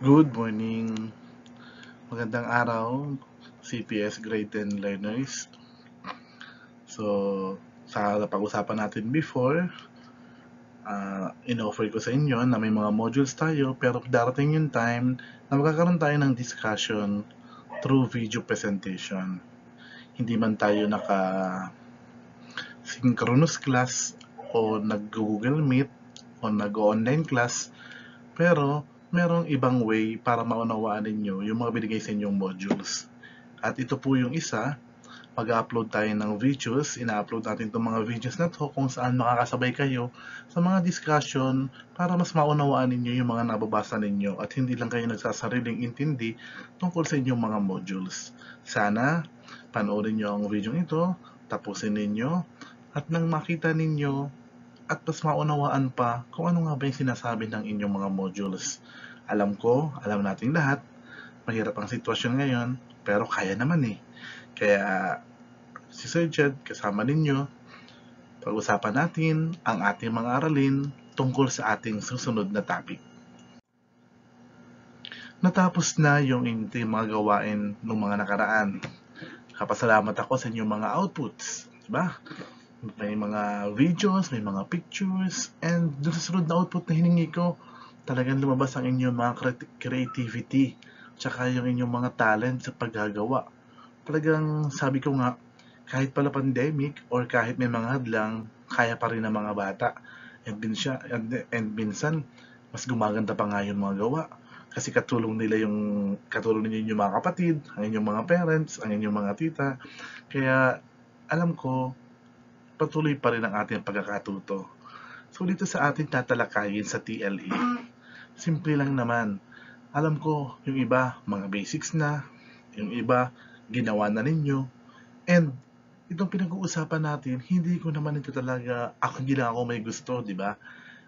Good morning, magandang araw, CPS Grade 10 learners. So, sa napag-usapan natin before, in-offer ko sa inyo na may mga modules tayo pero darating yung time na magkakaroon tayo ng discussion through video presentation. Hindi man tayo naka-synchronous class o nag-Google Meet o nag-online class, pero merong ibang way para maunawaan ninyo yung mga binigay sa inyong modules. At ito po yung isa, mag-upload tayo ng videos, ina-upload natin itong mga videos na to kung saan makakasabay kayo sa mga discussion para mas maunawaan ninyo yung mga nababasa ninyo at hindi lang kayo nagsasariling intindi tungkol sa inyong mga modules. Sana panoorin nyo ang video ito, tapusin ninyo, at nang makita ninyo at mas maunawaan pa kung ano nga ba yung sinasabi ng inyong mga modules. Alam natin lahat, mahirap ang sitwasyon ngayon, pero kaya naman eh. Kaya si Sir Jed kasama ninyo, pag-usapan natin ang ating mga aralin tungkol sa ating susunod na topic. Natapos na yung inyong mga gawain ng mga nakaraan. Kapasalamat ako sa inyong mga outputs, diba? May mga videos, may mga pictures, and doon sa sunod na output na hiningi ko, talagang lumabas ang inyong mga creativity, tsaka yung inyong mga talent sa paggagawa. Talagang sabi ko nga, kahit pala pandemic or kahit may mga hadlang, kaya pa rin ng mga bata. And minsan, mas gumaganda pa nga yung mga gawa. Kasi katulong ninyo yung mga kapatid, ang inyong mga parents, ang inyong mga tita. Kaya alam ko, patuloy pa rin ang ating pagkakatuto. So dito sa ating tatalakayin sa TLE, simple lang naman. Alam ko, yung iba, mga basics na, yung iba, ginawa na ninyo. And itong pinag-uusapan natin, hindi ko naman ito talaga, hindi lang ako may gusto, di ba?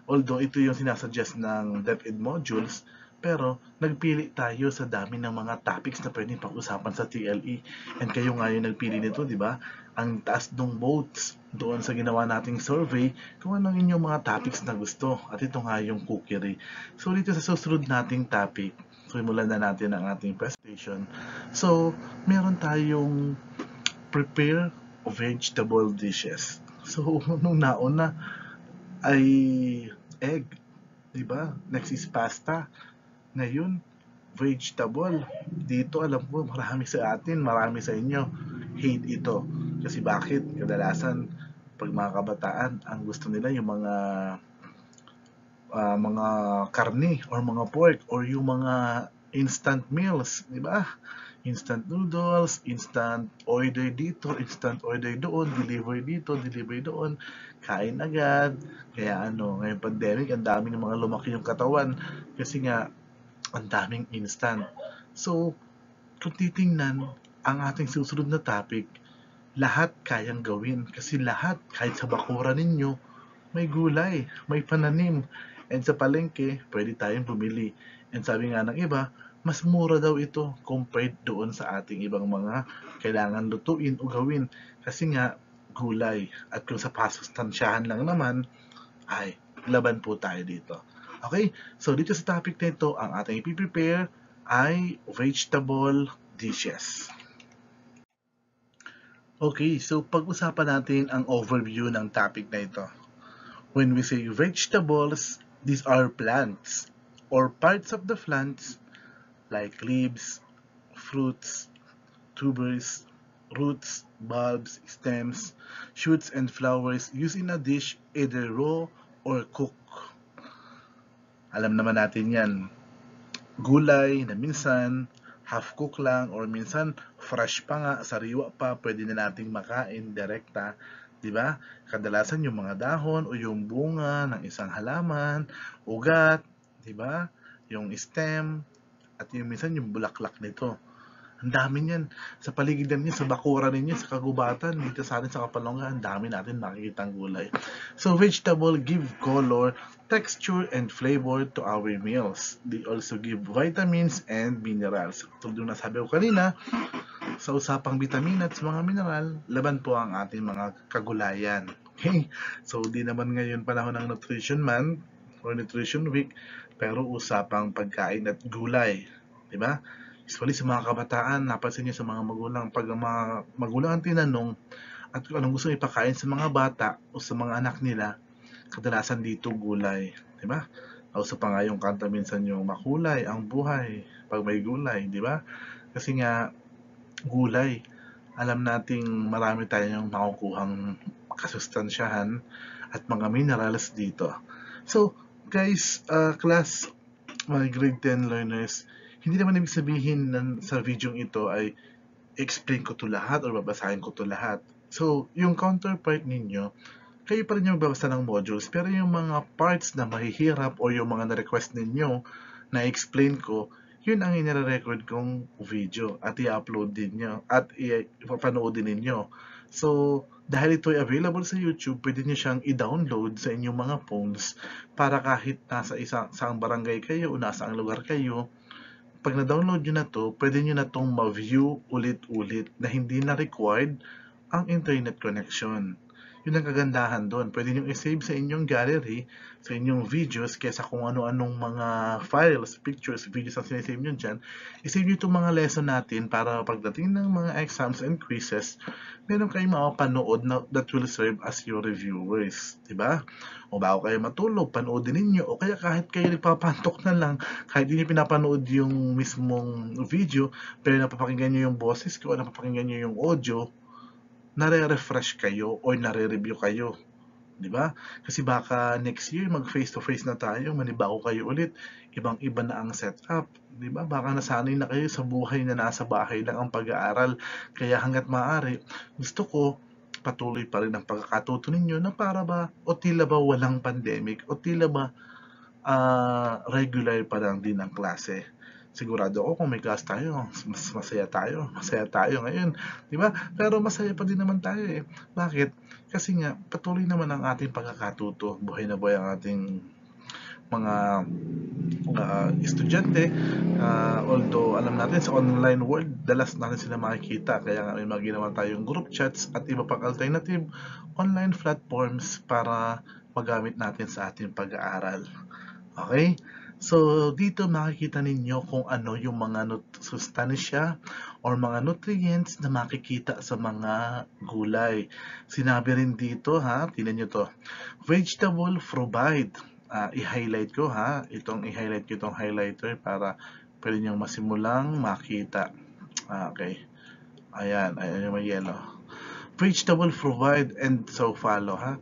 Although ito yung sinasuggest ng DepEd modules, pero nagpili tayo sa dami ng mga topics na pwedeng pag-usapan sa TLE. And kayo nga yung nagpili nito, di ba? Ang taas ng votes doon sa ginawa nating survey kung anong inyong mga topics na gusto. At ito nga yung cookery. So dito sa susunod nating topic, simulan na natin ang ating presentation. So, meron tayong prepare vegetable dishes. So, nung nauna ay egg, di ba? Next is pasta. Ngayon, vegetable. Dito alam ko marami sa atin, marami sa inyo hate ito. Kasi bakit? Kadalasan pag mga kabataan, ang gusto nila yung mga karne or mga pork or yung mga instant meals, di ba? Instant noodles, instant order dito, instant order doon, delivery dito, delivery doon, kain agad. Kaya ngayong pandemic, ang dami ng mga lumaki yung katawan kasi nga ang daming instant. So, kung titingnan ang ating susunod na topic, lahat kayang gawin kasi lahat, kahit sa bakuran ninyo, may gulay, may pananim. And sa palengke, pwede tayong bumili. And sabi nga ng iba, mas mura daw ito compared doon sa ating ibang mga kailangan lutuin o gawin. Kasi nga, gulay. At kung sa pasustansyahan lang naman, ay laban po tayo dito. Okay? So, dito sa topic na ito, ang ating ipiprepare ay vegetable dishes. Okay, so pag-usapan natin ang overview ng topic na ito. When we say vegetables, these are plants or parts of the plants like leaves, fruits, tubers, roots, bulbs, stems, shoots, and flowers used in a dish either raw or cooked. Alam naman natin yan. Gulay na minsan half-cook lang or minsan fresh pa nga, sariwa pa, pwede na nating makain direkta. Diba? Kadalasan yung mga dahon o yung bunga ng isang halaman, ugat, diba? Yung stem, at yung minsan yung bulaklak nito. Ang dami niyan. Sa paligiran niya, sa bakuran ninyo, sa kagubatan, dito sa atin sa Kapalonga, ang dami natin makikitang gulay. So, vegetable give color, texture, and flavor to our meals. They also give vitamins and minerals. Tulad na sabi ko kanina, sa usapang vitamina at mga mineral, laban po ang ating mga kagulayan. Okay? So, di naman ngayon panahon ng Nutrition Month or Nutrition Week, pero usapang pagkain at gulay, di ba? Usually sa mga kabataan, napansin niyo sa mga magulang, pag ang mga magulang ang tinanong at kung anong gusto ipakain sa mga bata o sa mga anak nila, kadalasan dito gulay, di ba? Nauso pa nga yung kanta minsan yung makulay ang buhay pag may gulay, di ba? Kasi nga gulay, alam nating marami tayong makukuhang kasustansyahan at mga minerals dito. So, guys, class, mga grade 10 learners, hindi naman ibig sabihin na sa video ito ay explain ko to lahat or babasahin ko to lahat. So, yung counterpart ninyo, kayo pa rin yung magbabasa ng modules, pero yung mga parts na mahihirap o yung mga na-request ninyo na explain ko, yun ang inire-record kong video at i-upload din nyo at ipapanood din ninyo. So, dahil ito ay available sa YouTube, pwede nyo siyang i-download sa inyong mga phones para kahit nasa saang barangay kayo o nasa ang lugar kayo, pag na-download nyo na to, pwede nyo na tong ma-view ulit-ulit na hindi na required ang internet connection. Yun ang kagandahan doon. Pwede nyo i-save sa inyong gallery, sa inyong videos, kesa kung ano-anong mga files, pictures, videos ang sinisave nyo dyan. I-save nyo itong mga lesson natin para pagdating ng mga exams and quizzes, meron kayong makapanood na that will serve as your reviewers. Diba? O bago kayo matulog, panoodin ninyo. O kaya kahit kayo nagpapantok na lang, kahit hindi pinapanood yung mismong video, pero napapakinggan nyo yung boses ko, o napapakinggan nyo yung audio, nare-refresh kayo or nare-review kayo, 'di ba? Kasi baka next year mag face to face na tayo, manibago kayo ulit, ibang-iba na ang setup, 'di ba? Baka nasanay na kayo sa buhay na nasa bahay lang ang pag-aaral. Kaya hangga't maaari, gusto ko patuloy pa rin ang pagkakatuto ninyo na para ba o tila ba walang pandemic o tila ba regular pa lang din ang klase. Sigurado ako kung may class tayo, mas masaya tayo. Masaya tayo ngayon, di ba? Pero masaya pa din naman tayo eh. Bakit? Kasi nga, patuloy naman ang ating pagkakatuto. Buhay na buhay ang ating mga estudyante. Although, alam natin sa online world, dalas natin sila makikita. Kaya nga may mga ginawa tayong group chats at iba pang alternative online platforms para magamit natin sa ating pag-aaral. Okay? So, dito makikita ninyo kung ano yung mga sustansya or mga nutrients na makikita sa mga gulay. Sinabi rin dito, ha, tingnan nyo to. Vegetable provide. I-highlight ko, ha. I-highlight ko itong highlighter para pwede nyo masimulang makita. Okay. Ayan yung may yellow. Vegetable provide and so follow, ha.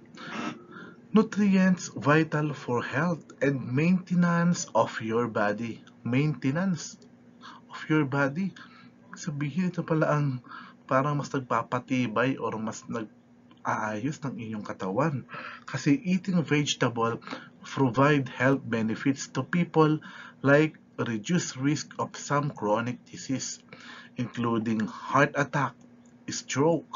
Nutrients vital for health and maintenance of your body. Maintenance of your body. Sabihin, ito pala ang parang mas nagpapatibay or mas nag-aayos ng inyong katawan. Kasi eating vegetable provide health benefits to people like reduce risk of some chronic disease, including heart attack, stroke,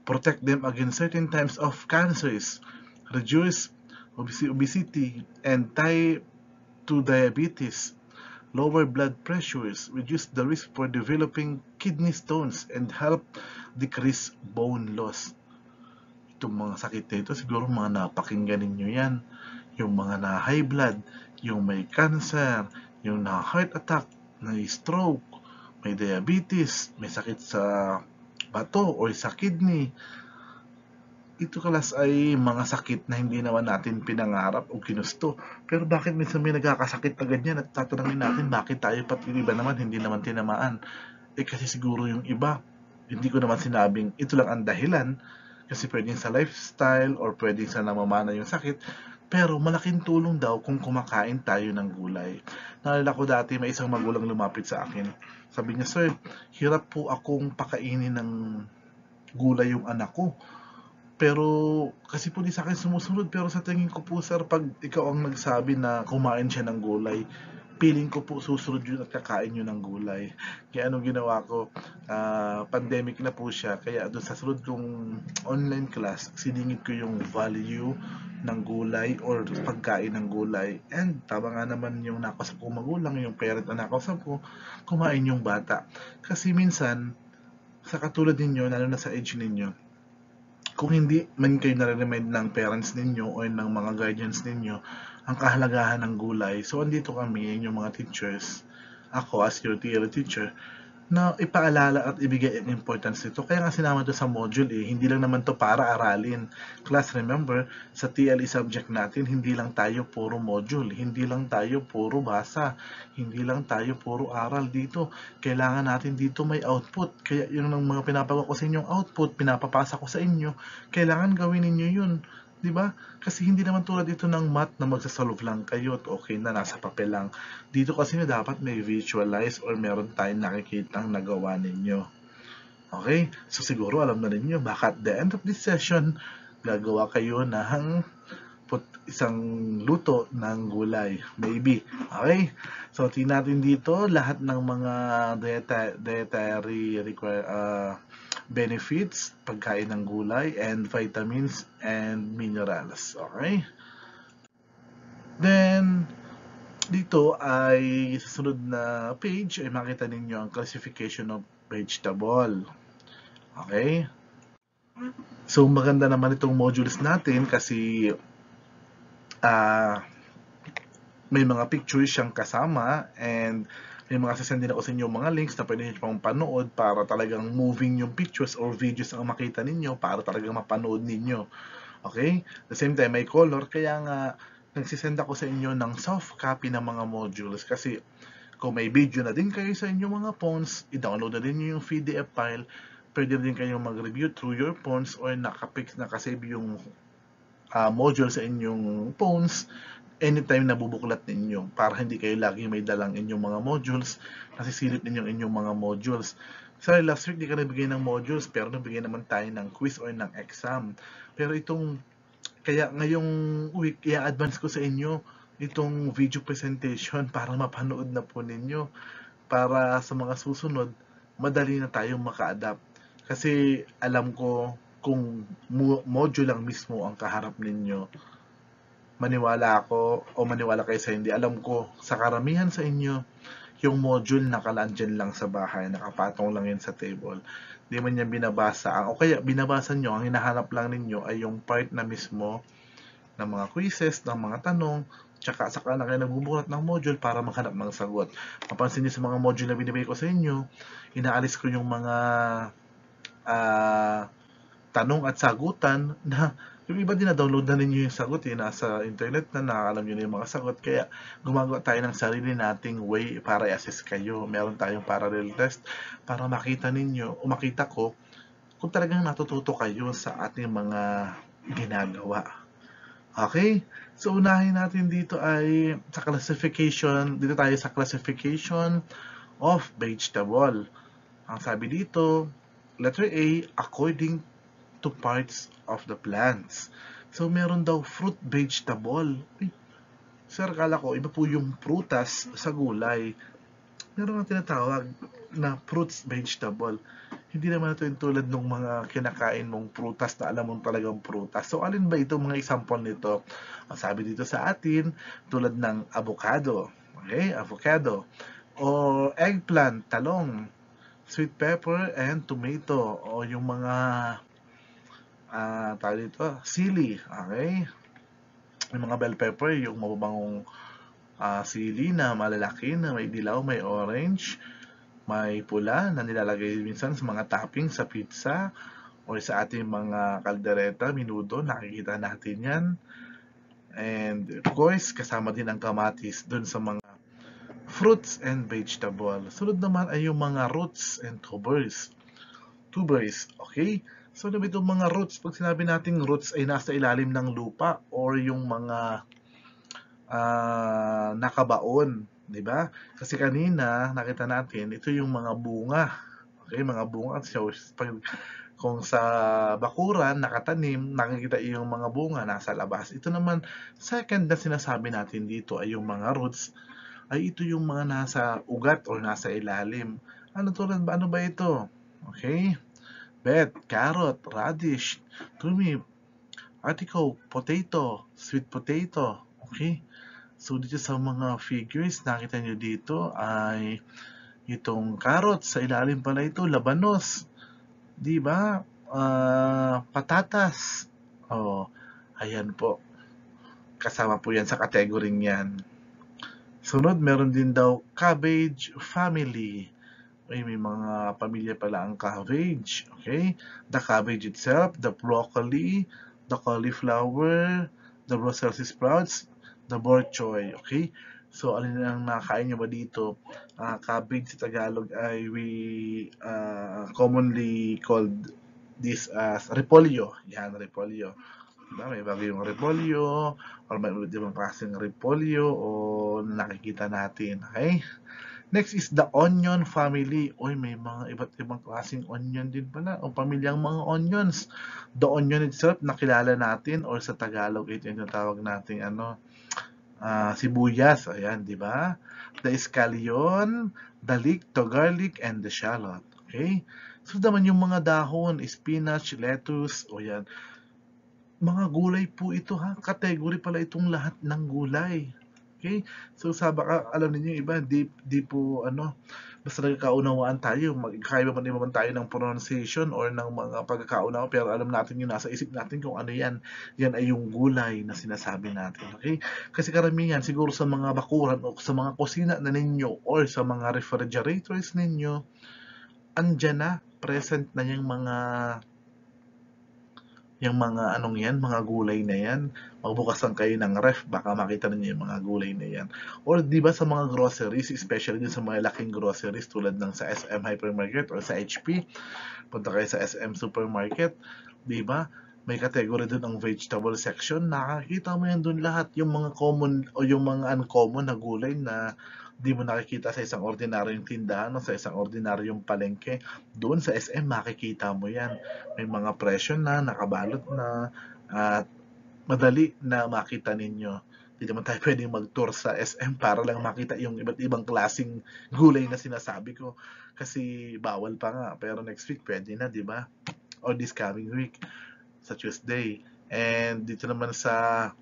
protect them against certain types of cancers, reduce obesity and type 2 diabetes, lower blood pressures, reduce the risk for developing kidney stones, and help decrease bone loss. Itong mga sakit na ito, siguro mga napakinggan ninyo yan. Yung mga na high blood, yung may cancer, yung na heart attack, na stroke, may diabetes, may sakit sa bato o sa kidney. Ito kalas ay mga sakit na hindi naman natin pinangarap o ginusto. Pero bakit minsan may nagkakasakit na ganyan at tatanungin natin bakit tayo pati iba naman hindi naman tinamaan? Kasi siguro yung iba, hindi ko naman sinabing ito lang ang dahilan kasi pwedeng sa lifestyle or pwedeng sa namamana yung sakit. Pero malaking tulong daw kung kumakain tayo ng gulay. Naalala ko dati may isang magulang lumapit sa akin. Sabi niya, "Sir, hirap po akong pakainin ng gulay yung anak ko. Pero kasi po di sa akin sumusunod, pero sa tingin ko po sir, pag ikaw ang nagsabi na kumain siya ng gulay, feeling ko po susunod yun at kakain yun ng gulay." Kaya anong ginawa ko, pandemic na po siya, kaya doon sa sunod kong online class, siningit ko yung value ng gulay or pagkain ng gulay. And tama nga naman yung nakausap ko magulang, yung parent na nakausap ko, kumain yung bata. Kasi minsan, sa katulad ninyo, lalo na sa age ninyo, kung hindi man kayo nare-remind ng parents ninyo o ng mga guardians ninyo, ang kahalagahan ng gulay. So, andito kami, yung mga teachers, ako as your theory teacher, na ipaalala at ibigay ang importance nito. Kaya nga sinama to sa module hindi lang naman to para aralin. Class, remember, sa TLE subject natin, hindi lang tayo puro module, hindi lang tayo puro basa, hindi lang tayo puro aral dito. Kailangan natin dito may output. Kaya yun ang mga pinapagawa ko sa inyong output, pinapapasa ko sa inyo, kailangan gawin ninyo yun. 'Di ba? Kasi hindi naman tulad ito ng math na magsasolve lang kayo at okay na nasa papel lang. Dito kasi na dapat may visualize or meron tayong nakikitang nagawa ninyo. Okay? So siguro alam na ninyo baka at the end of this session gagawa kayo ng isang luto ng gulay. Maybe. Okay? So tingnan natin dito lahat ng mga dietary benefits, pagkain ng gulay, and vitamins and minerals. Okay? Then, dito ay sa sunod na page ay makita ninyo ang classification of vegetable. Okay? So, maganda naman itong modules natin kasi may mga pictures siyang kasama and may mga sasend din ako sa inyo mga links na pwede nyo pang panood para talagang moving yung pictures or videos ang makita ninyo para talagang mapanood ninyo. Okay? At the same time, may color. Kaya nga, nagsisend ako sa inyo ng soft copy ng mga modules kasi kung may video na din kayo sa inyong mga phones, i-download na din nyo yung PDF file. Pwede din kayong mag-review through your phones or nakasave yung module sa inyong phones anytime na bubuklat ninyo para hindi kayo lagi may dalang inyong mga modules, nasisilip ninyo inyong mga modules. Sorry, last week di ka nabigay ng modules pero nabigay naman tayo ng quiz or ng exam. Pero kaya ngayong week, i-advance ko sa inyo itong video presentation para mapanood na po ninyo para sa mga susunod, madali na tayong maka-adapt. Kasi alam ko kung module lang mismo ang kaharap ninyo, maniwala ako o maniwala kayo sa hindi, alam ko sa karamihan sa inyo yung module nakalandyan lang sa bahay, nakapatong lang yan sa table, di man yan binabasa, o kaya binabasa nyo, ang hinahanap lang ninyo ay yung part na mismo ng mga quizzes, ng mga tanong, tsaka saka na kayo nagbubuhat ng module para maghanap ng sagot. Mapansin nyo sa mga module na binibigay ko sa inyo, inaalis ko yung mga tanong at sagutan na yung iba din na-download na ninyo yung sagot nasa internet na nakakalam nyo na yung mga sagot, kaya gumagawa tayo ng sarili nating way para i-assess kayo. Meron tayong parallel test para makita ninyo o makita ko kung talagang natututo kayo sa ating mga ginagawa. Okay? So unahin natin dito ay sa classification, dito tayo sa classification of vegetable. Ang sabi dito, letter A, according to parts of the plants. So, meron daw fruit vegetable. Sir, kala ko, iba po yung prutas sa gulay. Meron ang tinatawag na fruits vegetable. Hindi naman ito yung tulad ng mga kinakain mong prutas na alam mong talagang prutas. So, alin ba ito mga example nito? Ang sabi dito sa atin, tulad ng avocado. Okay, avocado. O eggplant, talong, sweet pepper, and tomato. O yung mga tawag dito, sili, okay? Yung mga bell pepper, yung mababangong sili na malalaki na may dilaw, may orange, may pula na nilalagay minsan sa mga topping sa pizza o sa ating mga kaldereta, minudo, nakikita natin yan. And of course, kasama din ang kamatis dun sa mga fruits and vegetable. Sunod naman ay yung mga roots and tubers. Tubers, okay? So, ano ba itong mga roots? Pag sinabi nating roots ay nasa ilalim ng lupa or yung mga nakabaon, di ba? Kasi kanina, nakita natin, ito yung mga bunga. Okay, mga bunga. So, kung sa bakuran, nakatanim, nakikita yung mga bunga nasa labas. Ito naman, second na sinasabi natin dito ay yung mga roots, ay ito yung mga nasa ugat or nasa ilalim. Ano ba ito? Okay? Bet, carrot, radish, turnip, artichoke, potato, sweet potato. Okay? So, dito sa mga figures, nakita nyo dito ay itong carrot. Sa ilalim pala ito, labanos. Diba? Patatas. Oh, ayan po. kasama po yan sa category yan. Sunod, meron din daw cabbage family. May mga pamilya pala ang cabbage. Okay? The cabbage itself, the broccoli, the cauliflower, the Brussels sprouts, the bok choy. Okay? So, alin ang nakain nyo ba dito? Cabbage sa Tagalog ay we commonly called this as repolyo. Yan, repolyo. Diba? May bagay yung repolyo, or may ibang klaseng repolyo o nakikita natin. Okay? Next is the onion family. Oy, may mga iba't ibang klaseng onion din pala. O pamilyang mga onions. The onion itself, nakilala natin, or sa Tagalog, ito yung tawag natin, sibuyas. Ayan, di ba? The scallion, the leek, the garlic, and the shallot. Okay? So, naman yung mga dahon, spinach, lettuce, o yan. Mga gulay po ito, ha? Category pala itong lahat ng gulay. Okay? So, baka alam niyo iba, di po, basta nagkakaunawaan tayo, magkaiba man naman tayo ng pronunciation or ng mga pagkakaunawa, pero alam natin yung nasa isip natin kung ano yan. Yan ay yung gulay na sinasabi natin. Okay? Kasi karamihan, siguro sa mga bakuran o sa mga kusina na ninyo or sa mga refrigerators ninyo, andyan na, present na yung mga mga gulay na yan. Magbukas lang kayo ng ref, baka makita niyo yung mga gulay na yan. Or di ba sa mga groceries, especially din sa mga laking groceries tulad ng sa SM Hypermarket or sa HP, punta kayo sa SM Supermarket, di ba? May category doon ang vegetable section, nakakita mo yan doon lahat, yung mga common o yung mga uncommon na gulay na di mo nakikita sa isang ordinaryong tindahan o sa isang ordinaryong palengke. Doon sa SM makikita mo yan. May mga presyo na, nakabalot na, at madali na makita ninyo. Hindi naman tayo pwedeng mag-tour sa SM para lang makita yung iba't ibang klaseng gulay na sinasabi ko. Kasi bawal pa nga. Pero next week pwede na, di ba? Or this coming week sa Tuesday. And dito naman sa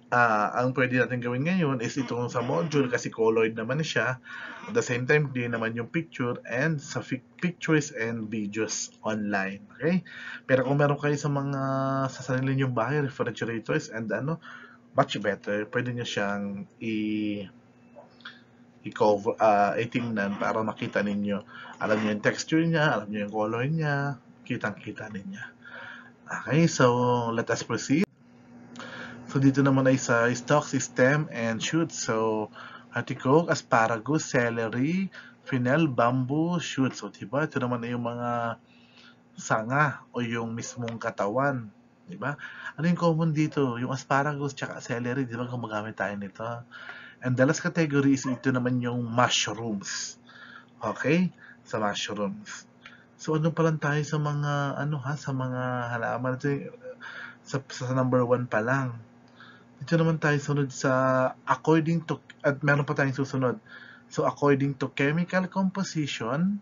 ang pwede natin gawin ngayon is itong sa module kasi colored naman siya. At the same time, din naman yung picture and sa pictures and videos online. Okay? Pero kung meron kayo sa mga sa sarili nyong bahay, refrigerators and much better, pwede nyo siyang i-cover, itingnan para makita ninyo. Alam nyo yung texture niya, alam nyo yung color niya, kitang-kita ninyo. Okay, so let us proceed. So, dito naman ay sa stalk, stem, and shoots. So, hatikok, asparagus, celery, fennel, bamboo, shoots. So, diba? Ito naman ay yung mga sanga o yung mismong katawan. Diba? Ano yung common dito? Yung asparagus tsaka celery, diba? Gumagamit tayo nito. And the last category is ito naman yung mushrooms. Okay? Sa mushrooms. So, ano pa lang tayo sa mga, sa mga halaman. Sa number 1 pa lang. Dito naman tayo sunod sa according to, at meron pa tayong susunod. So, according to chemical composition,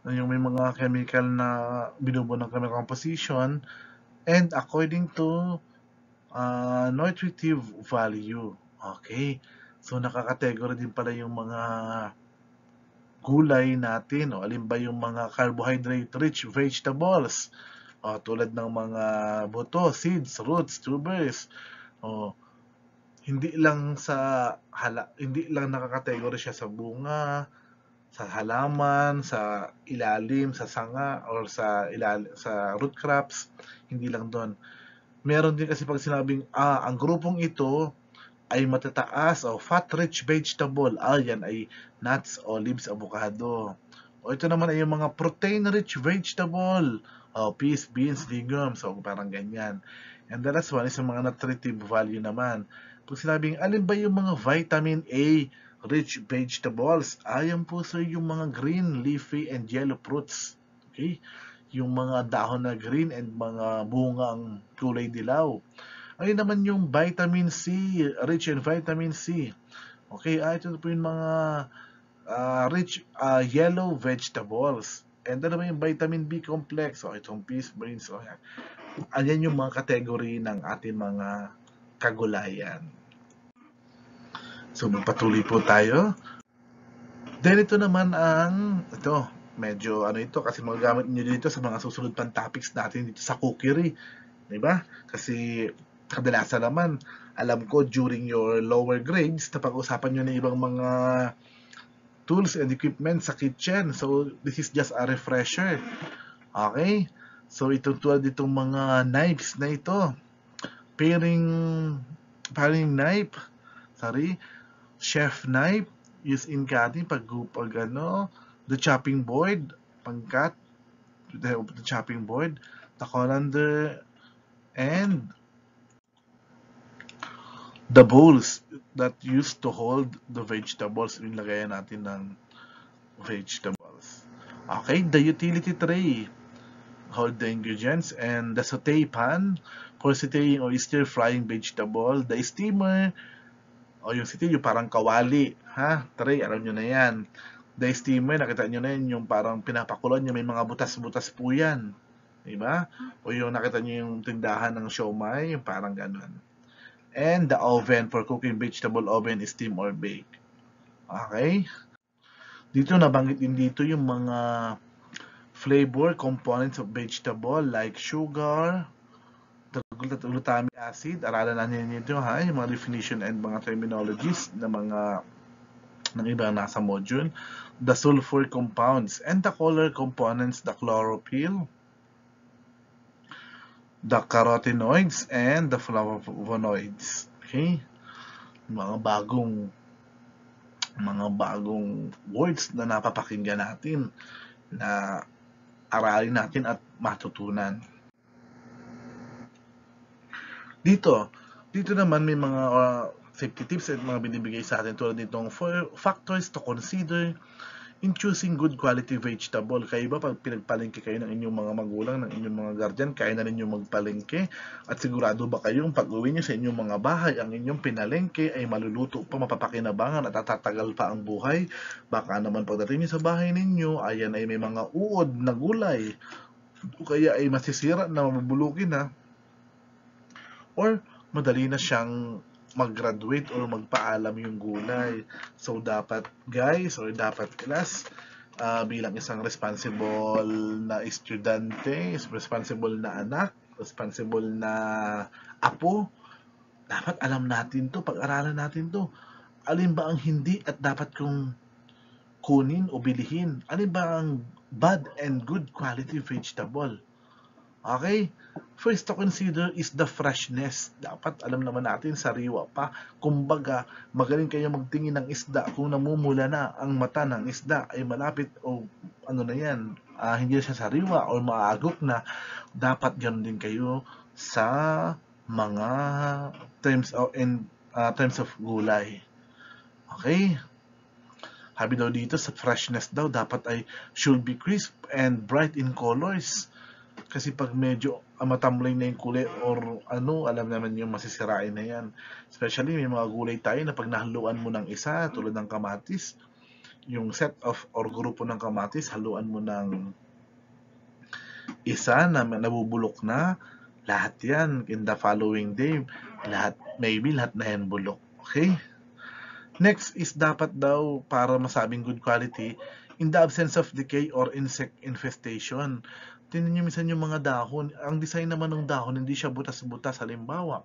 yung may mga chemical na binubuo ng chemical composition, and according to nutritive value. Okay. So, nakakategory din pala yung mga gulay natin. O, alin ba yung mga carbohydrate-rich vegetables? O, tulad ng mga buto, seeds, roots, tubers. Hindi lang nakakategory siya sa bunga, sa halaman, sa ilalim, sa sanga, or sa root crops. Hindi lang doon. Meron din kasi pag sinabing, ang grupong ito ay matataas o fat-rich vegetable. Yan ay nuts, olives, avocado. O ito naman ay yung mga protein-rich vegetable. Peas, beans, legumes. So, parang ganyan. And the last one is yung mga nutritive value naman. Kung sinabing, alin ba yung mga vitamin A rich vegetables? Ayan po sa yung mga green, leafy, and yellow fruits. Okay? Yung mga dahon na green and mga bungang kulay dilaw. Ayun naman yung vitamin C, rich in vitamin C. Okay, ito po yung mga rich yellow vegetables. And ano naman yung vitamin B complex? So, itong peas, beans, ayan yung mga kategory ng ating mga kagulayan. So, magpatuloy po tayo. Then, ito naman medyo ito kasi magagamit nyo dito sa mga susunod pang topics natin dito sa cookery. Diba? Kasi kadalasan naman, alam ko during your lower grades, napag-usapan nyo na ibang mga tools and equipment sa kitchen. So, this is just a refresher. Okay? So, tulad itong mga knives na ito. Paring knife. Chef knife. Used in cutting. The chopping board. Pangkat. The chopping board. The colander. And the bowls that used to hold the vegetables. Nilagayan natin ng vegetables. Okay, the utility tray. Hold the ingredients. And the saute pan for sauteing or stir-frying vegetable. The steamer, o yung steamer, yung parang kawali. Tray, alam nyo na yan. The steamer, nakita nyo na yan, yung parang pinapakulan nyo, may mga butas-butas po yan. Diba? O yung nakita nyo yung tindahan ng siomai, yung parang ganun. And the oven for cooking vegetable oven, steam or bake. Okay? Dito nabanggit din dito yung mga flavor components of vegetable like sugar, glutamic acid. Aralan natin nito yung mga definition and mga terminologies na mga ng ibang nasa module. The sulfur compounds and the color components, the chlorophyll, the carotenoids, and the flavonoids. Okay? Mga bagong words na napapakinggan natin na aralin natin at matutunan. Dito naman may mga safety tips at mga binibigay sa atin tulad nitong 4 factors to consider in choosing good quality vegetable. Kayo ba pag pinagpalengke kayo ng inyong mga magulang, ng inyong mga guardian, kaya na rin yung magpalengke? At sigurado ba kayong pag-uwi nyo sa inyong mga bahay, ang inyong pinalengke ay maluluto pa, mapapakinabangan at tatatagal pa ang buhay? Baka naman pagdating nyo sa bahay ninyo, ayan ay may mga uod na gulay, o kaya ay masisira na mabubulukin na, or madali na siyang mag-graduate or magpaalam yung gulay. So, dapat guys, or dapat class, bilang isang responsible na estudyante, responsible na anak, responsible na apo, dapat alam natin to, pag-aralan natin to. Alin ba ang hindi at dapat kong kunin o bilihin? Alin ba ang bad and good quality vegetable? Okay? First to consider is the freshness. Dapat alam naman natin, sariwa pa. Kumbaga, magaling kayo magtingin ng isda. Kung namumula na ang mata ng isda ay malapit o ano na yan, hindi siya sariwa o maagok na, dapat ganoon din kayo sa mga terms of gulay. Okay? Habi daw dito sa freshness daw, dapat ay should be crisp and bright in colors. Kasi pag medyo matamlay na yung kulay or alam naman yung masisirain na yan. Especially may mga gulay tayo na pag nahaluan mo ng isa, tulad ng kamatis, yung set of or grupo ng kamatis, haluan mo ng isa na nabubulok na, lahat yan in the following day, lahat na yan bulok. Okay? Next is dapat daw, para masabing good quality, in the absence of decay or insect infestation. Tingnan nyo minsan yung mga dahon. Ang design naman ng dahon, hindi siya butas-butas. Halimbawa,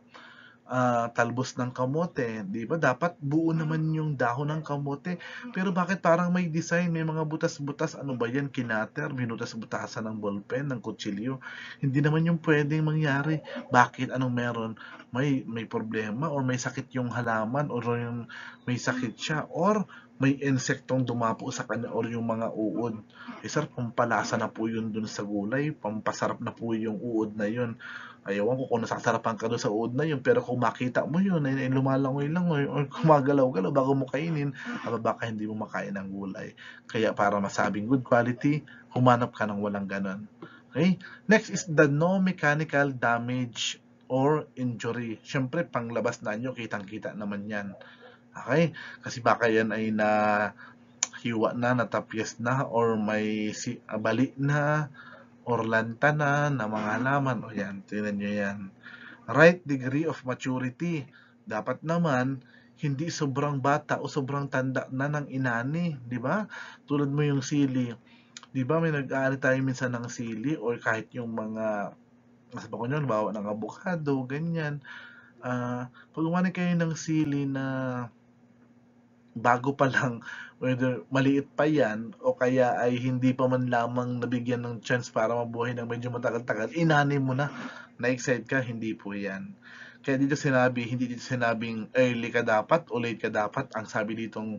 talbos ng kamote, di ba? Dapat buo naman yung dahon ng kamote. Pero bakit parang may design, may mga butas-butas? Ano ba yan? Kinater, binutas-butasan ng ballpen, ng kutsilyo. Hindi naman yung pwedeng mangyari. Bakit? Anong meron? May problema or may sakit yung halaman or yung may sakit siya or may insektong dumapo sa kanya or yung mga uod. Sir, pampalasa na po yun dun sa gulay, pampasarap na po yung uod na yun. Ayawan ko kung nasasarapan ka doon sa uod na yun, pero kung makita mo yun, ay lumalangoy-langoy or gumagalaw-galaw bago mo kainin, baka hindi mo makain ng gulay. Kaya para masabing good quality, humanap ka ng walang ganon. Okay? Next is the no mechanical damage or injury. Siyempre, panglabas na nyo, kitang-kita naman yan. Okay? Kasi baka yan ay hiwa na, natapyas na, or may bali na, or lanta na mga halaman. O yan, tingnan nyo yan. Right degree of maturity. Dapat naman, hindi sobrang bata o sobrang tanda na ng inani. Di ba? Tulad mo yung sili. Di ba may nag-aari tayo minsan ng sili or kahit yung mga, nasa bako nyo, bawa ng avocado, ganyan. Pag umani kayo ng sili na bago pa lang, whether maliit pa yan o kaya ay hindi pa man lamang nabigyan ng chance para mabuhay ng medyo matagal-tagal, inanim mo na, na-excite ka, hindi po yan. Kaya hindi dito sinabing early ka dapat o late ka dapat. Ang sabi ditong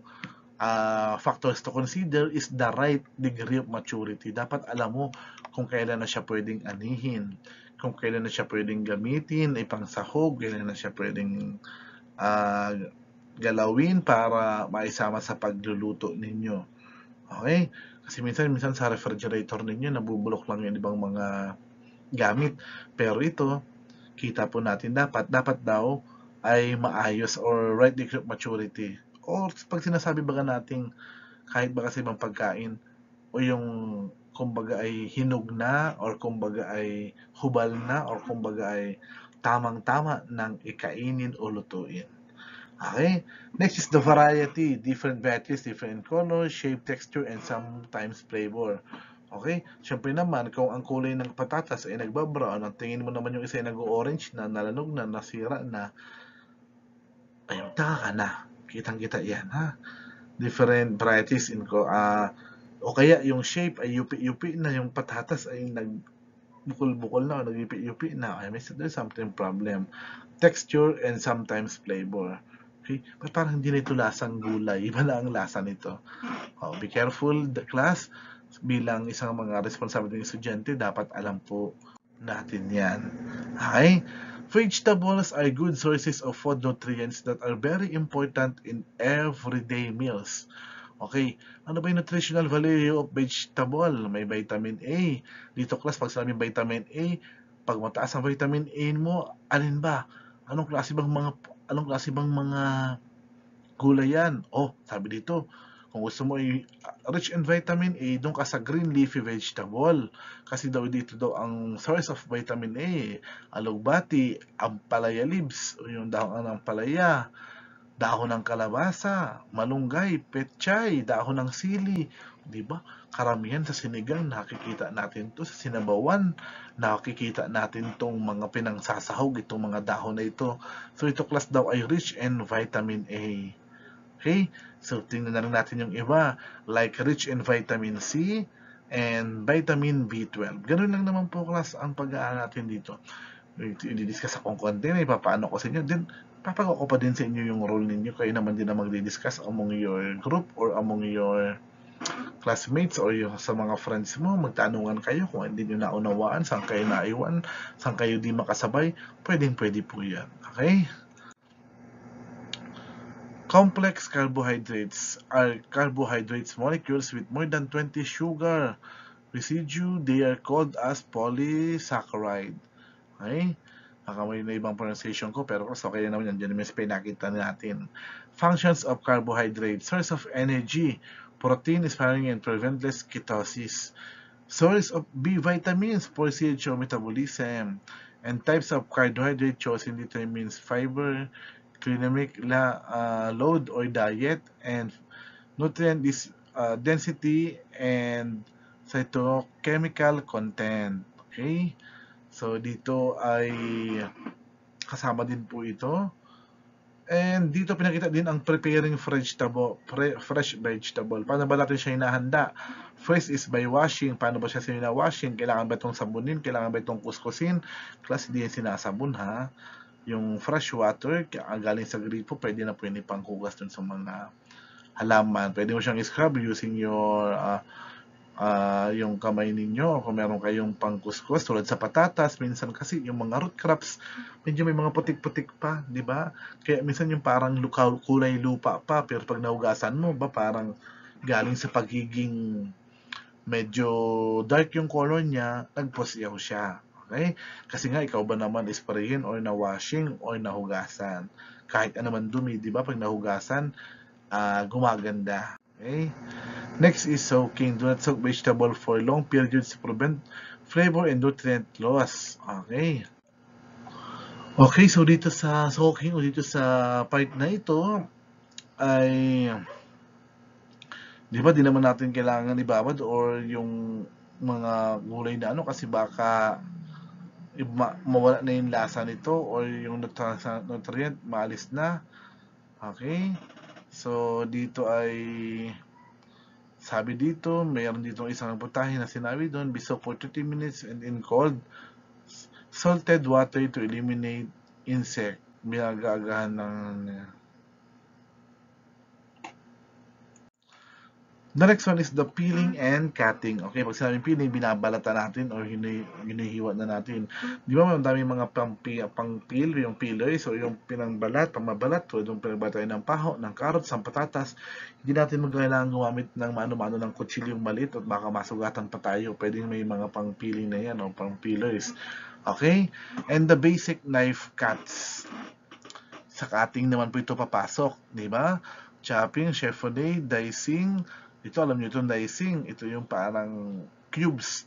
factors to consider is the right degree of maturity. Dapat alam mo kung kailan na siya pwedeng anihin, kung kailan na siya pwedeng gamitin, ipang sahog, kailan na siya pwedeng uh, galawin para maisama sa pagluluto ninyo. Okay? Kasi minsan sa refrigerator ninyo, nabubulok lang yung ibang mga gamit. Pero ito, kita po natin dapat daw ay maayos or right degree of maturity. Or pag sinasabi baga nating kahit baka sa ibang pagkain o yung kumbaga ay hinog na or kumbaga ay hubal na or kumbaga ay tamang-tama ng ikainin o lutuin. Okay? Next is the variety. Different varieties, different color, shape, texture, and sometimes flavor. Okay? Siyempre naman, kung ang kulay ng patatas ay nagbabrown, ang tingin mo naman yung isa ay nag-orange na, nalanog na, nasira na, ay taka ka na. Kitang-kita yan, ha? Different varieties o kaya yung shape ay yupi-yupi na, yung patatas ay nagbukol-bukol na o nag-yupi-yupi na. Ay, there's something problem. Texture and sometimes flavor. Okay? But parang hindi nito lasang gulay. Iba na ang lasa nito. Be careful, the class. Bilang isang mga responsible estudyante, dapat alam po natin yan. Okay? Vegetables are good sources of food nutrients that are very important in everyday meals. Okay, ano ba yung nutritional value of vegetable? May vitamin A. Dito class, pag sabing vitamin A, pag mataas ang vitamin A mo, alin ba? Anong klase bang mga gulay yan? Oh, sabi dito, kung gusto mo rich in vitamin A, doon ka sa green leafy vegetable. Kasi dito daw ang source of vitamin A, alugbati, ampalaya leaves, yung dahon ng palaya, dahon ng kalabasa, malunggay, petchay, dahon ng sili, 'di ba? Karamihan sa sinigang nakikita natin 'to, sa sinabawan nakikita natin 'tong mga pinangsasahog, itong mga dahon na ito. So ito class daw ay rich in vitamin A. Okay? So tingnan na rin natin yung iba, like rich in vitamin C and vitamin B12. Ganun lang naman po class ang pag-aaral natin dito. I-discuss akong konti na ipapaano ko sa inyo. Then, papagawa ko pa din sa inyo yung role ninyo. Kayo naman din na magdi-discuss among your group or among your classmates or yung sa mga friends mo. Magtanungan kayo kung hindi nyo naunawaan, saan kayo naiwan, saan kayo di makasabay. Pwede po yan. Okay? Complex carbohydrates are carbohydrates molecules with more than 20 sugar residue. They are called as polysaccharide. Okay? Baka may na ibang pronunciation ko, pero okay naman yan. Diyan may pinakita natin. Functions of carbohydrate. Source of energy. Protein is firing and preventless ketosis. Source of B vitamins for CHO metabolism. And types of carbohydrate chosen determines fiber, caloric load or diet, and nutrient density and cytochemical content. Okay? So, dito ay kasama din po ito. And dito pinakita din ang preparing fresh vegetable. Paano ba natin siya hinahanda? First is by washing. Paano ba siya sinawashing? Kailangan ba itong sabunin? Kailangan ba itong kuskusin? Plus, hindi yan sinasabon ha. Yung fresh water, galing sa gripo, pwede na panghugas dun sa mga halaman. Pwede mo siyang scrub using your yung kamay ninyo, kung meron kayong pangkuskus tulad sa patatas, minsan kasi yung mga root crops medyo may mga putik-putik pa, di ba? Kaya minsan yung parang kulay lupa pa, pero pag nahugasan mo ba parang galing sa pagiging medyo dark yung color niya, nagpusyaw siya. Okay? Kasi nga ikaw ba naman isprayin or na washing or nahugasan? Kahit ano man dumi, di ba? Pag nahugasan, gumaganda. Okay? Next is soaking. Do not soak vegetable for long periods to prevent flavor and nutrient loss. Okay. Okay, so dito sa soaking o dito sa part na ito ay di ba di naman natin kailangan ibabad or yung mga gulay na kasi baka mawala na yung lasa nito or yung nutrient maalis na. Okay? So, dito ay sabi dito, mayroon dito isang putahe na sinabi doon, be soaked for 30 minutes and in cold salted water to eliminate insect. Binagaagahan ng the next one is the peeling and cutting. Okay, pag sinabing peeling, binabalatan natin or hinihiwa na natin. Di ba madami mga pang-peel, yung peelers o yung pinangbalat, pamabalat, o yung pinagbatay ng paho, ng carrots, ng patatas. Hindi natin magkailangan gumamit ng mano-mano ng kutsilyong maliit at baka masugatan pa tayo. Pwedeng may mga pang-peeling na yan o pang-peelers. Okay? And the basic knife cuts. Sa cutting naman po ito papasok. Di ba? Chopping, chiffonade, dicing. Ito, alam nyo itong dicing. Ito yung parang cubes.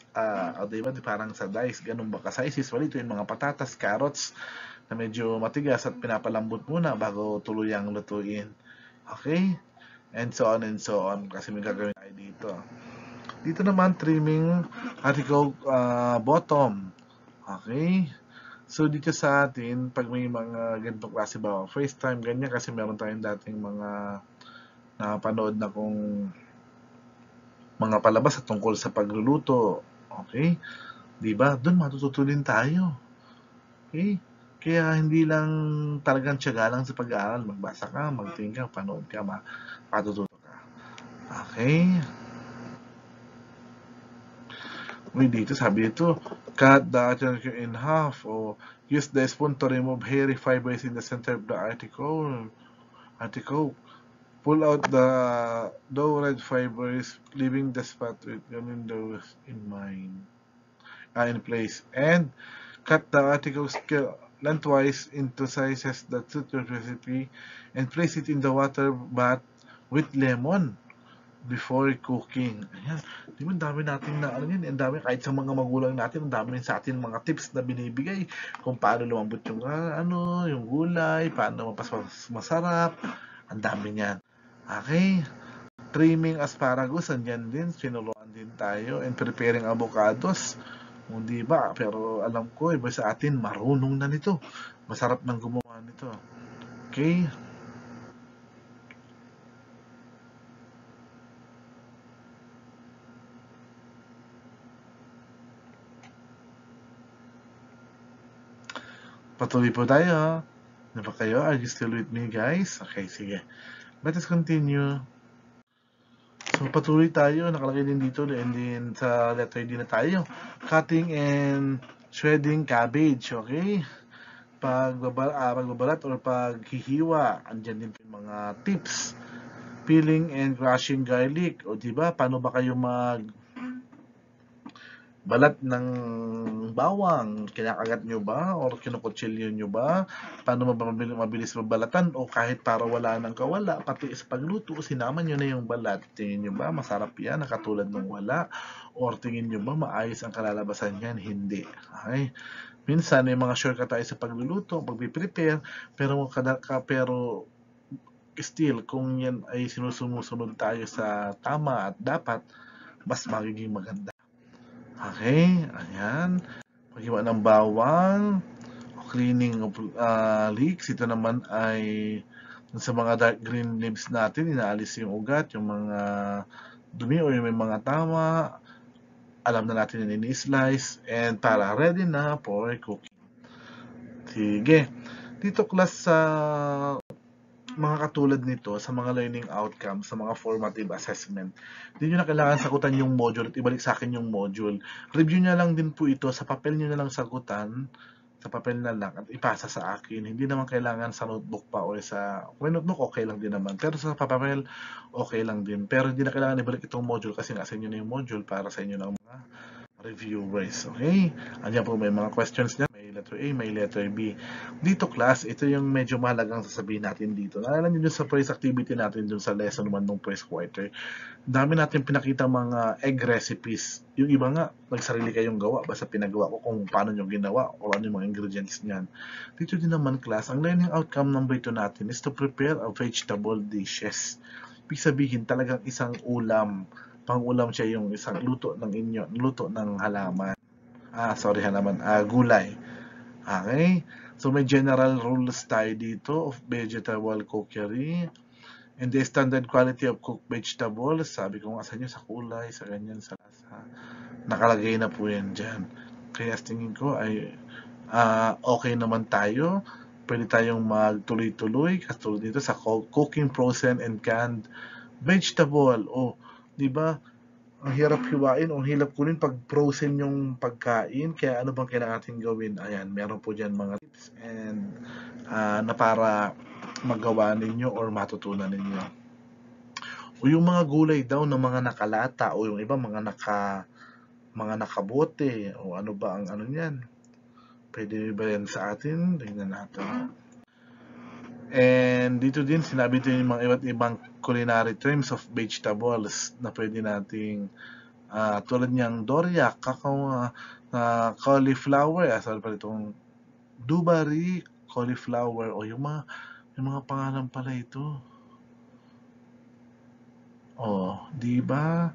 Diba? Parang sa dice. Ganun ba ka-sizes? Ito yung mga patatas, carrots na medyo matigas at pinapalambot muna bago tuluyang lutuin. Okay? And so on and so on. Kasi may gagawin tayo dito. Dito naman, trimming article bottom. Okay? So, dito sa atin, pag may mga ganitong klase ba, first time ganyan kasi meron tayong dating mga napanood na kung mga palabas at tungkol sa pagluluto. Okay? Diba? Doon matututunin tayo. Okay? Kaya hindi lang talagang tiyaga lang sa pag-aaral. Magbasa ka, magtingin ka, panood ka, matututo ka. Okay? Dito sabi dito, cut the article in half or use the spoon to remove hairy fibers in the center of the article. Pull out the dough red fibers, leaving the spot with windows in place. And cut the article lengthwise into sizes that suit your recipe and place it in the water bath with lemon before cooking. Ayan. Di ba, dami natin na, ang dami, kahit sa mga magulang natin, ang dami sa atin mga tips na binibigay kung paano lumambot yung, yung gulay, paano masarap, ang dami niyan. Okay? Trimming asparagus, andyan din, sinuruan din tayo, and preparing avocados. Hindi ba? Pero alam ko, iba sa atin, marunong na nito. Masarap nang gumawa nito. Okay? Patuloy po tayo. Ano ba kayo? Are you still with me, guys? Okay, sige. Let us continue. So, patuloy tayo. Nakalagay din dito. And then, sa letter D na tayo. Cutting and shredding cabbage. Okay? Pagbabalat or paghihiwa. Andyan din yung mga tips. Peeling and crushing garlic. O, diba? Paano ba kayo balat ng bawang, kinakagat nyo ba? Or kinukutsilyo nyo ba? Paano mabilis mabalatan? O kahit para wala ng kawala, pati sa pagluto, sinama nyo na yung balat. Tingin nyo ba masarap yan, nakatulad ng wala? Or tingin nyo ba maayos ang kalalabasan yan? Hindi. Okay? Minsan, may mga shortcut tayo sa pagluluto, pag-prepare, pero still, kung yan ay sinusunod tayo sa tama at dapat, mas magiging maganda. Okay, ayan. Paghiwa ng bawang, cleaning of leeks. Ito naman ay sa mga dark green leaves natin, inaalis yung ugat, yung mga dumi o yung may mga tama. Alam na natin yung ini-slice and para ready na for cooking. Sige. Dito class sa mga katulad nito sa mga learning outcomes, sa mga formative assessment. Hindi nyo na kailangan sagutan yung module at ibalik sa akin yung module. Review nyo lang din po ito, sa papel nyo na lang sagutan, sa papel na lang at ipasa sa akin. Hindi naman kailangan sa notebook pa o sa notebook, okay lang din naman. Pero sa papel, okay lang din. Pero hindi na kailangan ibalik itong module kasi nga sa inyo na yung module para sa inyo ng mga reviewers. Okay? Andiyan po may mga questions niya. May letter A, may letter B. Dito class, ito yung medyo mahalagang sasabihin natin dito. Naalala nyo dun sa first activity natin dun sa lesson 1 ng first quarter. Dami natin pinakita mga egg recipes. Yung iba nga, nagsarili kayong gawa. Basta pinagawa ko kung paano nyo ginawa o ano yung mga ingredients niyan. Dito din naman class, ang learning outcome number 2 natin is to prepare a vegetable dishes. Ibig sabihin talagang isang ulam. Pang-ulam siya yung isang luto ng halaman. sorry naman, gulay. Okay? So may general rules tayo dito of vegetable cookery. And the standard quality of cooked vegetables, sabi ko nga sa inyo, sa kulay, sa ganyan, sa lasa, nakalagay na po yan dyan. Kaya tingin ko ay okay naman tayo. Pwede tayong magtuloy-tuloy, katulad dito sa cooking frozen and canned vegetable. Oh, di ba? Ang hirap hiwain, ang hirap kunin pag frozen yung pagkain. Kaya ano bang kailangan natin gawin? Ayan, meron po dyan mga tips and na para magawa ninyo or matutunan ninyo. O yung mga gulay daw ng mga nakalata o yung iba mga nakabote o ano ba ang ano niyan? Pwede ba yan sa atin? Tingnan natin. And dito din sinabi din yung mga iba't ibang culinary terms of vegetables na pwede nating tulad niyang doriak, cauliflower, sorry pala itong dubari, cauliflower, o yung mga pangalan pala ito. Oh, di ba?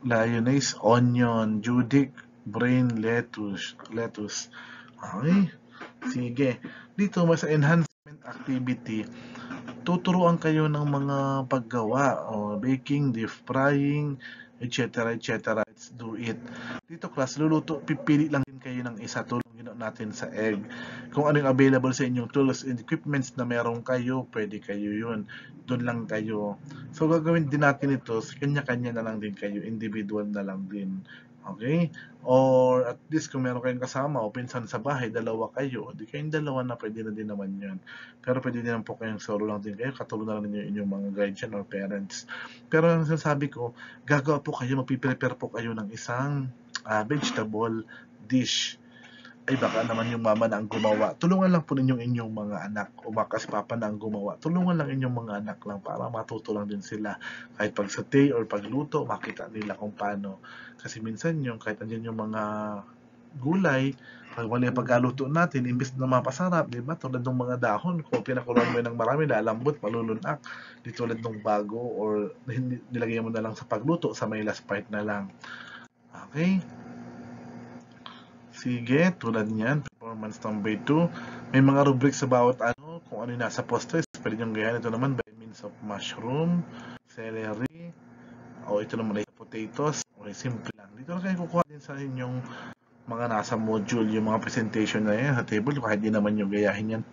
Lyonnaise, onion, judic, brain, lettuce. Okay, sige. Dito mas enhancement activity, tuturuan kayo ng mga paggawa o baking, deep frying, etc. etc. Let's do it. Dito class, pipili lang din kayo ng isa tulong natin sa egg. Kung ano yung available sa inyong tools and equipments na meron kayo, pwede kayo yun. Doon lang kayo. So gagawin din natin ito, kanya-kanya na lang din kayo, individual na lang din. Okay? Or at least kung meron kayong kasama o pinsan sa bahay, dalawa kayo, di kayong dalawa na pwede na din naman yun. Pero pwede din po kayong solo lang din kayo, katulad na lang ninyo inyong mga guardian or parents. Pero ang sinasabi ko, gagawa po kayo, magpiprepare po kayo ng isang vegetable dish. Ay baka naman yung mama na ang gumawa. Tulungan lang po ninyong inyong mga anak o baka si papa na ang gumawa. Tulungan lang inyong mga anak lang para matuto lang din sila. Kahit pag saute or pagluto, makita nila kung paano. Kasi minsan yung kahit andyan yung mga gulay, pag mali ang pagkaluto natin, imbes na mapasarap, di ba? Tulad ng mga dahon, kung pinakuluan mo ng marami, lalambot, malulunak. Di tulad ng bago or nilagay mo na lang sa pagluto, sa may last part na lang. Okay? Sige, tulad niyan, performance number 2. May mga rubrics sa bawat ano, kung ano yung nasa postres. Pwede nyo gayahin. Ito naman, by means of mushroom, celery, o ito naman ay potatoes. Okay, simple lang. Dito na kayo kukuha din sa inyong mga nasa module, yung mga presentation na yan sa table. Kahit di naman nyo gayahin yan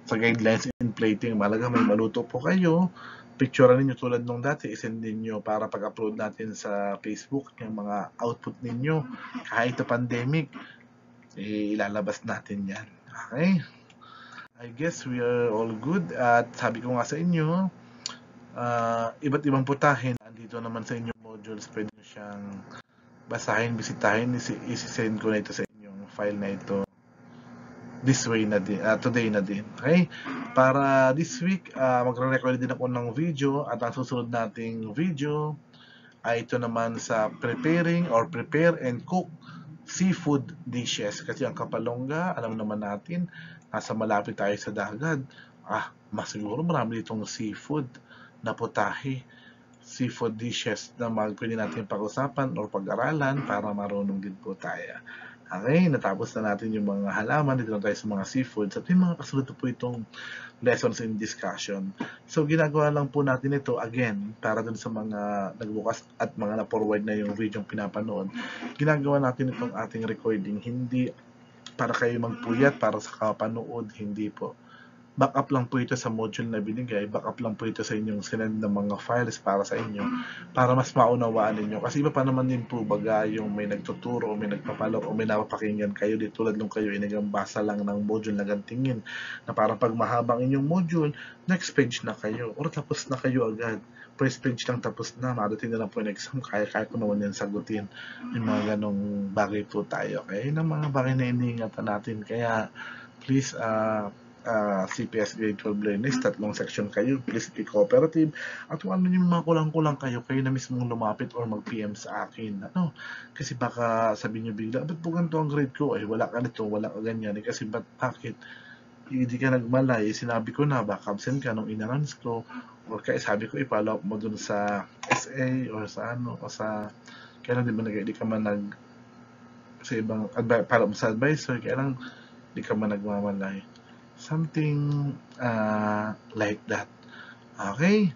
sa guidelines in plating. Malaga may maluto po kayo. Picturean ninyo tulad nung dati, isend ninyo para pag-upload natin sa Facebook yung mga output ninyo. Kahit na pandemic, ilalabas natin yan. Okay? I guess we are all good. At sabi ko nga sa inyo, iba't ibang putahin. Andito naman sa inyong modules, pwede nyo siyang basahin, bisitahin, isi-send ko na ito sa inyong file na ito this way na din, today na din. Okay? Para this week, magre-record din ako ng video at ang susunod nating video ay ito naman sa preparing or prepare and cook seafood dishes. Kasi ang Kapalonga, alam naman natin, nasa malapit tayo sa dagat. Mas siguro marami ditong seafood na putahe. Seafood dishes na pwede natin pag-usapan or pag-aralan para marunong din po tayo. Okay, natapos na natin yung mga halaman. Dito na tayo sa mga seafoods. At yung mga kasunod po itong lessons in discussion. So, ginagawa lang po natin ito again para dun sa mga nagbukas at mga na-forward na yung video yung pinapanood. Ginagawa natin itong ating recording. Hindi para kayo magpuyat para sa kapanood. Hindi po. Backup lang po ito sa module na binigay, backup lang po ito sa inyong sinend ng mga files para sa inyo, para mas maunawaan ninyo. Kasi iba pa naman din po baga yung may nagtuturo o may nagpapalok o may napapakinggan kayo, di tulad nung kayo inagambasa lang ng module na gantingin, na para pag mahabang inyong module, next page na kayo, or tapos na kayo agad. First page lang tapos na, madating na lang po yung exam, kaya ko naman yan sagutin. Yung mga ganong bagay po tayo. Kaya yun ang mga bagay na iniingatan natin. Kaya, please, CPS grade 12 learners, 3 section kayo, please be cooperative. At kung ano yung mga kulang-kulang kayo na mismong lumapit or mag-PM sa akin. Kasi baka sabihin nyo bigla, ba't po ganito ang grade ko? Wala ka nito, wala ka ganyan. Kasi bakit? Hindi ka nagmalay, sinabi ko na, baka absent ka nung in-announce ko. Or kaya sabi ko, i-follow up mo dun sa SA or sa kailan di ba hindi ka man sa ibang para sa advisor, kaya lang di ka man nagmamalay. Something like that. Okay?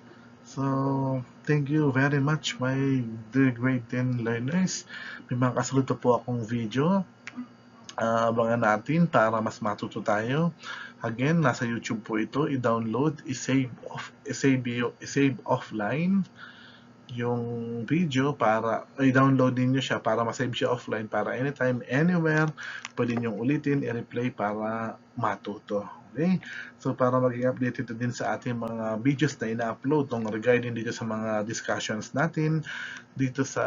So, thank you very much my dear grade 10 learners. May mga kasunod na po akong video. Abangan natin para mas matuto tayo. Again, nasa YouTube po ito. I-download, i-save offline yung video para i-download niyo siya para ma-save siya offline para anytime, anywhere, pwede niyo ulitin, i-replay para matuto. Okay? So, para maging updated din sa ating mga videos na ina-upload regarding dito sa mga discussions natin, dito sa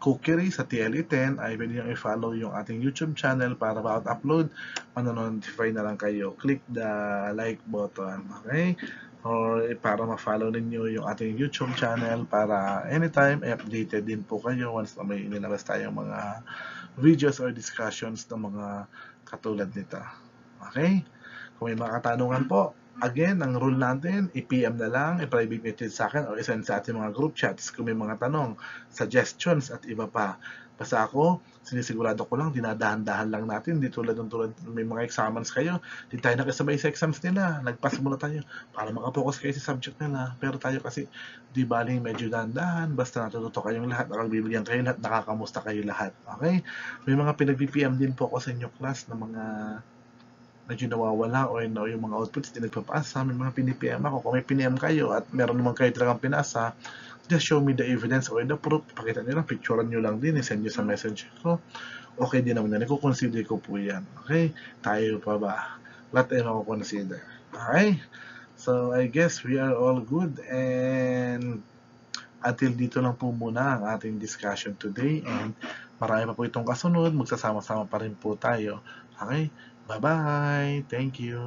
Cookery sa TLE10 ay pwede nyo i-follow yung ating YouTube channel para bawat upload, manonotify na lang kayo. Click the like button, okay? Or para ma-follow ninyo yung ating YouTube channel para anytime updated din po kayo once na may inilabas tayong mga videos or discussions ng mga katulad nito. Okay? Kung may mga katanungan po, again, ang rule natin, i-PM na lang, i-private message sa akin o i-send sa ating mga group chats kung may mga tanong, suggestions at iba pa. Basta ako, sinisigurado ko lang, dinadahan-dahan lang natin. Di tulad may mga examines kayo, di tayo nakisabay sa exams nila. Nagpass muna tayo para makapokus kayo sa subject nila. Pero tayo kasi, di baling medyo dahan-dahan, basta natututo kayong lahat, nakagbibigyan kayo lahat, nakakamusta kayo lahat. Okay? May mga pinag-PM din po ako sa inyo class ng mga medyo nawawala o yung mga outputs di nagpapasa, may mga pinipm ako. Kung may pinm kayo at meron naman kayo talagang pinasa, just show me the evidence or the proof. Pakita nyo lang, picturean nyo lang din, send nyo sa message ko. Okay din naman yan, i-consider ko po yan. Okay? Tayo pa ba? Lahat ay mako-consider. Okay? So, I guess we are all good and until dito lang po muna ang ating discussion today and marami pa po itong kasunod, magsasama-sama pa rin po tayo. Okay? Bye-bye! Thank you!